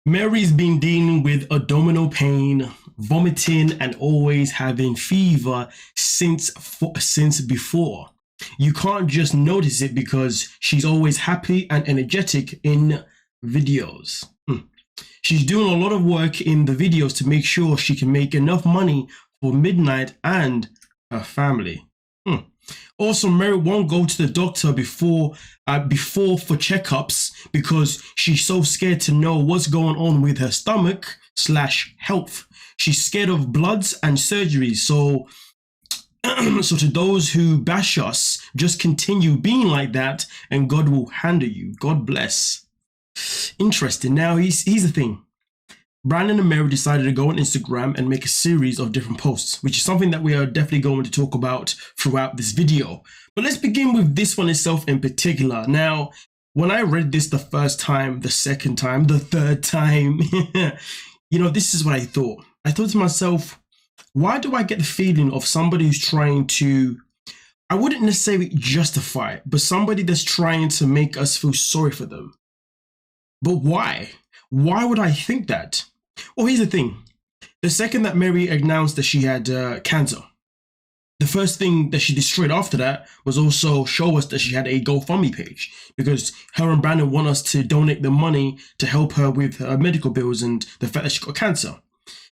Mary's been dealing with abdominal pain, vomiting, and always having fever since before. You can't just notice it because she's always happy and energetic in videos. She's doing a lot of work in the videos to make sure she can make enough money for midnight and her family. Also, Mary won't go to the doctor before for checkups because she's so scared to know what's going on with her stomach/health. She's scared of bloods and surgeries. So to those who bash us, just continue being like that and God will handle you. God bless. Interesting. Now, here's the thing. Brandan and Mary decided to go on Instagram and make a series of different posts, which is something that we are definitely going to talk about throughout this video. But let's begin with this one itself in particular. Now, when I read this the first time, the second time, the third time, this is what I thought. I thought to myself, why do I get the feeling of somebody who's trying to, I wouldn't necessarily justify it, but somebody that's trying to make us feel sorry for them? But why? Why would I think that? Well, here's the thing. The second that Mary announced that she had cancer, the first thing that she did straight after that was also show us that she had a GoFundMe page, because her and Brandan want us to donate the money to help her with her medical bills and the fact that she got cancer.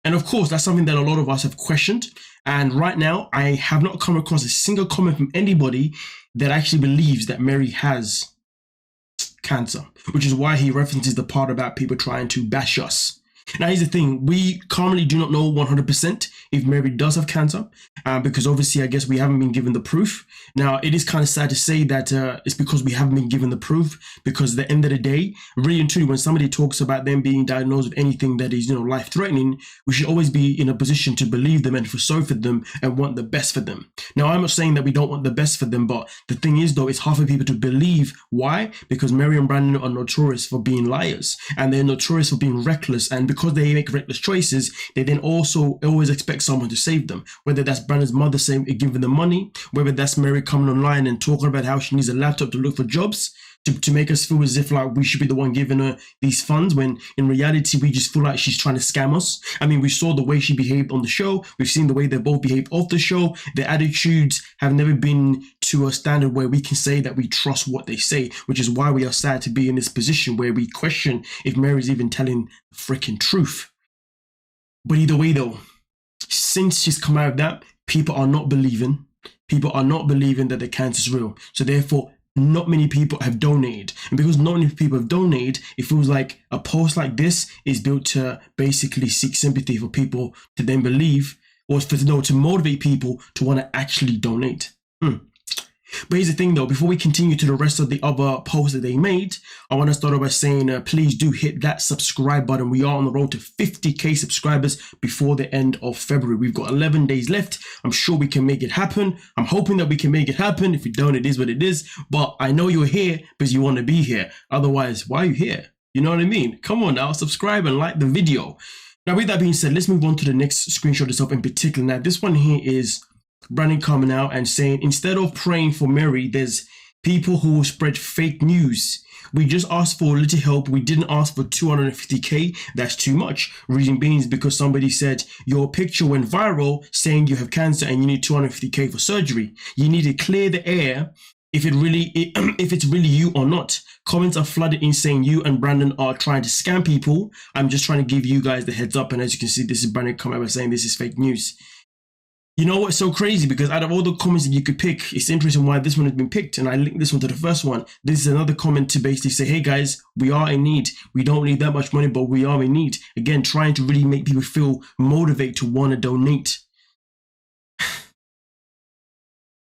And of course, that's something that a lot of us have questioned. And right now, I have not come across a single comment from anybody that actually believes that Mary has cancer, which is why he references the part about people trying to bash us. Now, here's the thing. We currently do not know 100% if Mary does have cancer, because obviously, I guess we haven't been given the proof. Now, it is kind of sad to say that it's because we haven't been given the proof, because at the end of the day, really and truly, when somebody talks about them being diagnosed with anything that is, life-threatening, we should always be in a position to believe them and feel sorry for them and want the best for them. Now, I'm not saying that we don't want the best for them, but the thing is, though, it's hard for people to believe. Why? Because Mary and Brandan are notorious for being liars, and they're notorious for being reckless, and because they make reckless choices, they then also always expect someone to save them, whether that's Brandan's mother saying, giving them money, whether that's Mary coming online and talking about how she needs a laptop to look for jobs, to make us feel as if like we should be the one giving her these funds, when in reality we just feel like she's trying to scam us. I mean, we saw the way she behaved on the show. We've seen the way they both behave off the show. Their attitudes have never been to a standard where we can say that we trust what they say, which is why we are sad to be in this position where we question if Mary's even telling the freaking truth. But either way though, since she's come out of that, people are not believing. People are not believing that the cancer is real. So therefore, not many people have donated. And because not many people have donated, it feels like a post like this is built to basically seek sympathy for people to then believe, or to motivate people to want to actually donate. But here's the thing though, before we continue to the rest of the other posts that they made, I want to start off by saying please do hit that subscribe button. We are on the road to 50k subscribers before the end of February. We've got 11 days left. I'm sure we can make it happen. I'm hoping that we can make it happen. If we don't, it is what it is. But I know you're here because you want to be here. Otherwise, why are you here? You know what I mean? Come on now, subscribe and like the video. Now, with that being said, let's move on to the next screenshot itself in particular. Now, this one here is Brandan coming out and saying, instead of praying for Mary, there's people who will spread fake news. We just asked for a little help. We didn't ask for 250k. That's too much. Reason being is because somebody said your picture went viral saying you have cancer and you need 250k for surgery. You need to clear the air if it's really you or not. Comments are flooded in saying you and Brandan are trying to scam people. I'm just trying to give you guys the heads up. And as you can see, this is Brandan coming out saying this is fake news. You know what's so crazy? Because out of all the comments that you could pick, it's interesting why this one has been picked. And I linked this one to the first one. This is another comment to basically say, hey guys, we are in need. We don't need that much money, but we are in need. Again, trying to really make people feel motivated to want to donate.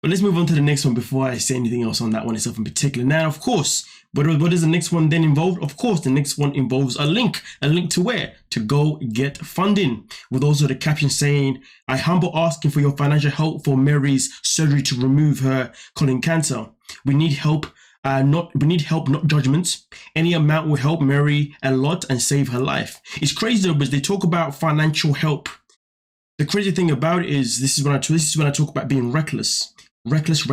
But let's move on to the next one before I say anything else on that one itself in particular. Now, of course, what does the next one then involve? Of course, the next one involves a link. A link to where? To go get funding. With also the caption saying, I humble asking for your financial help for Mary's surgery to remove her colon cancer. We need help. Not judgments. Any amount will help Mary a lot and save her life. It's crazy though, because they talk about financial help. The crazy thing about it is, this is when I talk about being reckless. Reckless.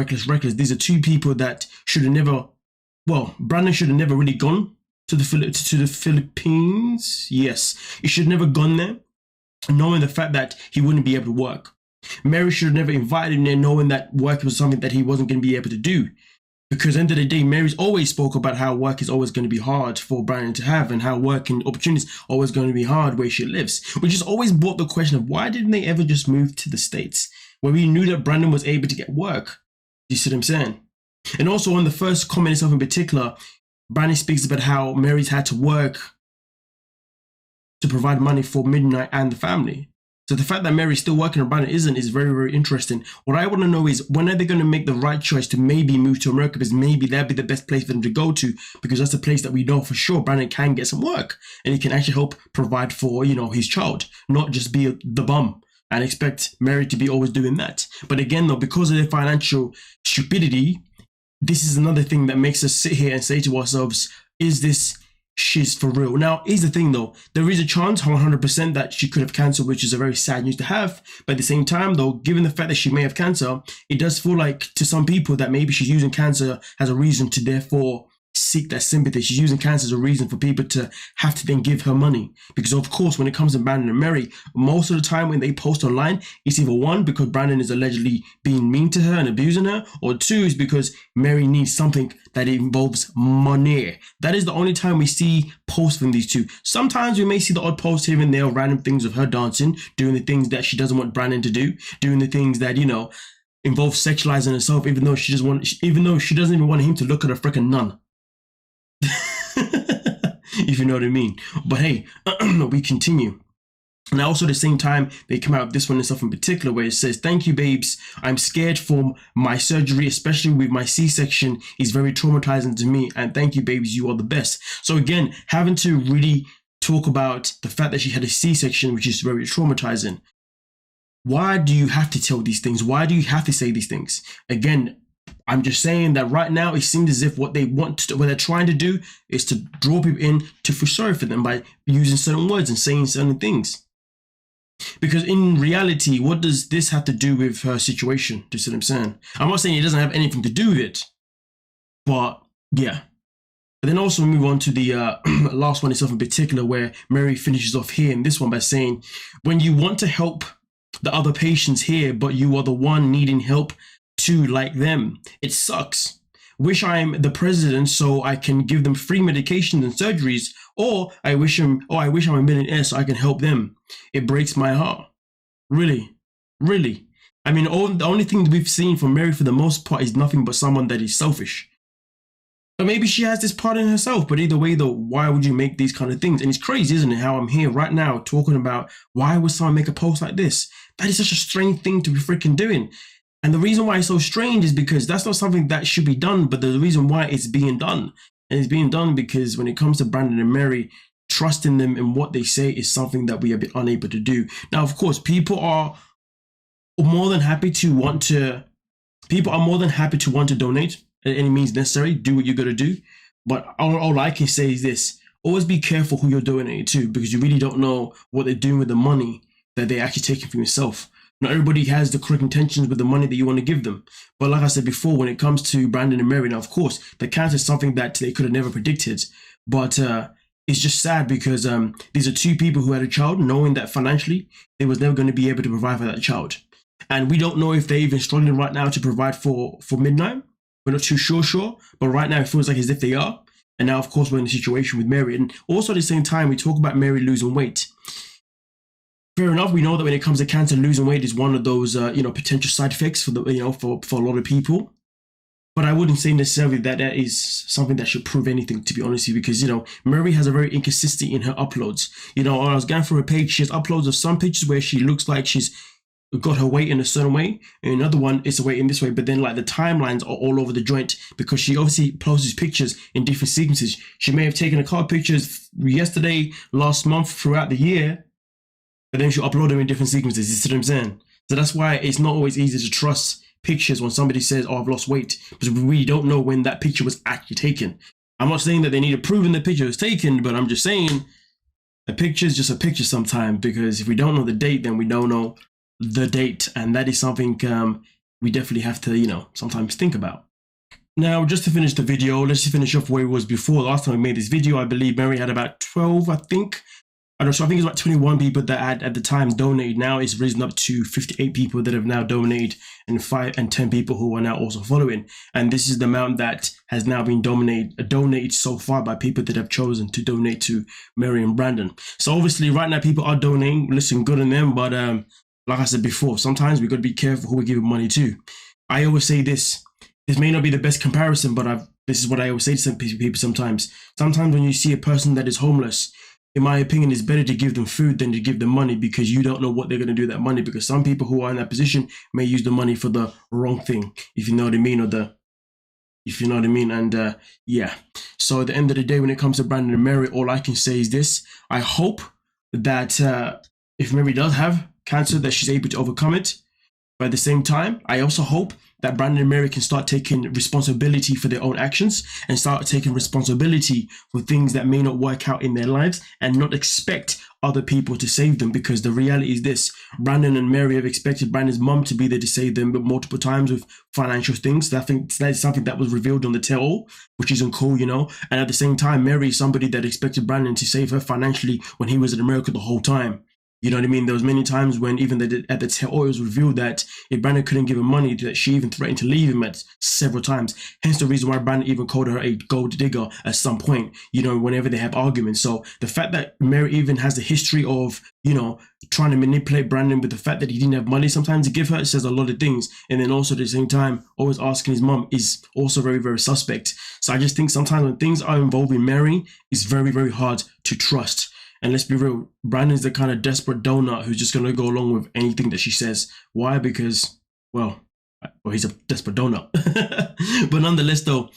These are two people that should have never, well, Brandan should have never really gone to the Philippines. Yes, he should never gone there, knowing the fact that he wouldn't be able to work. Mary should have never invited him there, knowing that work was something that he wasn't going to be able to do. Because at the end of the day, Mary's always spoke about how work is always going to be hard for Brandan to have, and how work and opportunities are always going to be hard where she lives. Which has always brought the question of why didn't they ever just move to the States, where we knew that Brandan was able to get work? You see what I'm saying? And also on the first comment itself in particular, Brandan speaks about how Mary's had to work to provide money for Midnight and the family. So the fact that Mary's still working and Brandan isn't is very, very interesting. What I want to know is, when are they going to make the right choice to maybe move to America? Because maybe that'd be the best place for them to go to, because that's the place that we know for sure Brandan can get some work and he can actually help provide for, you know, his child, not just be the bum and expect Mary to be always doing that. But again, though, because of their financial stupidity, this is another thing that makes us sit here and say to ourselves, is this she's for real? Now, here's the thing though, there is a chance 100% that she could have cancer, which is a very sad news to have. But at the same time though, given the fact that she may have cancer, it does feel like to some people that maybe she's using cancer as a reason to therefore seek that sympathy. She's using cancer as a reason for people to have to then give her money. Because of course, when it comes to Brandan and Mary, most of the time when they post online, it's either one, because Brandan is allegedly being mean to her and abusing her, or two, is because Mary needs something that involves money. That is the only time we see posts from these two. Sometimes we may see the odd post here and there, random things of her dancing, doing the things that she doesn't want Brandan to do, doing the things that, you know, involve sexualizing herself, even though she doesn't even want him to look at a freaking nun. If you know what I mean. But hey, we continue. And also at the same time, they come out with this one and stuff in particular, where it says, "Thank you, babes. I'm scared for my surgery, especially with my C-section. Is very traumatizing to me. And thank you, babes. You are the best." So again, having to really talk about the fact that she had a C-section, which is very traumatizing. Why do you have to tell these things? Why do you have to say these things? Again, I'm just saying that right now it seems as if what they're trying to do is to draw people in to feel sorry for them by using certain words and saying certain things. Because in reality, what does this have to do with her situation? Do you see what I'm saying? I'm not saying it doesn't have anything to do with it, but yeah. But then also move on to the last one itself in particular, where Mary finishes off here in this one by saying, "When you want to help the other patients here, but you are the one needing help too, like them. It sucks. Wish I'm the president so I can give them free medications and surgeries, or I wish I'm a millionaire so I can help them. It breaks my heart." Really, really. I mean, the only thing we've seen from Mary for the most part is nothing but someone that is selfish. But maybe she has this part in herself. But either way, though, why would you make these kind of things? And it's crazy, isn't it, how I'm here right now talking about why would someone make a post like this? That is such a strange thing to be freaking doing. And the reason why it's so strange is because that's not something that should be done, but the reason why it's being done. And it's being done because when it comes to Brandan and Mary, trusting them in what they say is something that we have been unable to do. Now, of course, people are more than happy to want to donate at any means necessary. Do what you got to do. But all I can say is this: always be careful who you're donating to, because you really don't know what they're doing with the money that they're actually taking from yourself. Not everybody has the correct intentions with the money that you want to give them. But like I said before, when it comes to Brandan and Mary, now of course, the cancer is something that they could have never predicted. But it's just sad because these are two people who had a child, knowing that financially they was never going to be able to provide for that child. And we don't know if they're even struggling right now to provide for Midnight. We're not too sure. But right now it feels like as if they are. And now, of course, we're in a situation with Mary. And also at the same time, we talk about Mary losing weight. Fair enough. We know that when it comes to cancer, losing weight is one of those, potential side effects for for a lot of people. But I wouldn't say necessarily that is something that should prove anything, to be honest with you, because, Mary has a very inconsistency in her uploads. I was going through her page. She has uploads of some pictures where she looks like she's got her weight in a certain way, and another one is the weight in this way, but then like the timelines are all over the joint because she obviously posts pictures in different sequences. She may have taken a couple pictures yesterday, last month, throughout the year, but then she'll upload them in different sequences. You see what I'm saying? So that's why it's not always easy to trust pictures when somebody says, "Oh, I've lost weight," because we really don't know when that picture was actually taken. I'm not saying that they need to prove the picture was taken, but I'm just saying a picture is just a picture sometimes, because if we don't know the date, then we don't know the date, and that is something we definitely have to, sometimes think about. Now, just to finish the video, let's just finish off where it was before. Last time we made this video, I believe Mary had about 12, I think. I don't know, I think it's about 21 people that had at the time donated. Now it's risen up to 58 people that have now donated, and 10 people who are now also following. And this is the amount that has now been donated so far by people that have chosen to donate to Mary and Brandan. So obviously right now people are donating. Listen, good on them, but like I said before, sometimes we got to be careful who we're giving money to. I always say this. This may not be the best comparison, but this is what I always say to some people sometimes. Sometimes when you see a person that is homeless, in my opinion, it's better to give them food than to give them money, because you don't know what they're going to do with that money, because some people who are in that position may use the money for the wrong thing, if you know what I mean, and yeah. So at the end of the day, when it comes to Brandan and Mary, all I can say is this. I hope that if Mary does have cancer, that she's able to overcome it. But at the same time, I also hope that Brandan and Mary can start taking responsibility for their own actions and start taking responsibility for things that may not work out in their lives, and not expect other people to save them. Because the reality is this: Brandan and Mary have expected Brandan's mum to be there to save them, but multiple times with financial things. I think that's something that was revealed on the tell-all, which isn't cool, you know. And at the same time, Mary is somebody that expected Brandan to save her financially when he was in America the whole time. You know what I mean? There was many times when even at the tell-all it was revealed that if Brandan couldn't give her money, that she even threatened to leave him at several times. Hence the reason why Brandan even called her a gold digger at some point, you know, whenever they have arguments. So the fact that Mary even has the history of, you know, trying to manipulate Brandan with the fact that he didn't have money sometimes to give her, it says a lot of things. And then also at the same time, always asking his mum is also very, very suspect. So I just think sometimes when things are involving Mary, it's very, very hard to trust. And let's be real, Brandan's the kind of desperate donut who's just going to go along with anything that she says. Why? Because, well, he's a desperate donut. But nonetheless, though,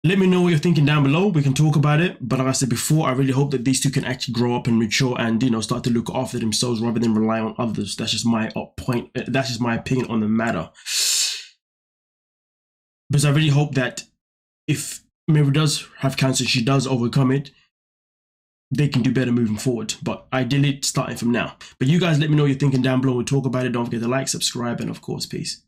let me know what you're thinking down below. We can talk about it. But like I said before, I really hope that these two can actually grow up and mature and, you know, start to look after themselves rather than rely on others. That's just my point. That's just my opinion on the matter. Because I really hope that if Mary does have cancer, she does overcome it, they can do better moving forward. But ideally, starting from now. But you guys let me know what you're thinking down below. We'll talk about it. Don't forget to like, subscribe, and of course, peace.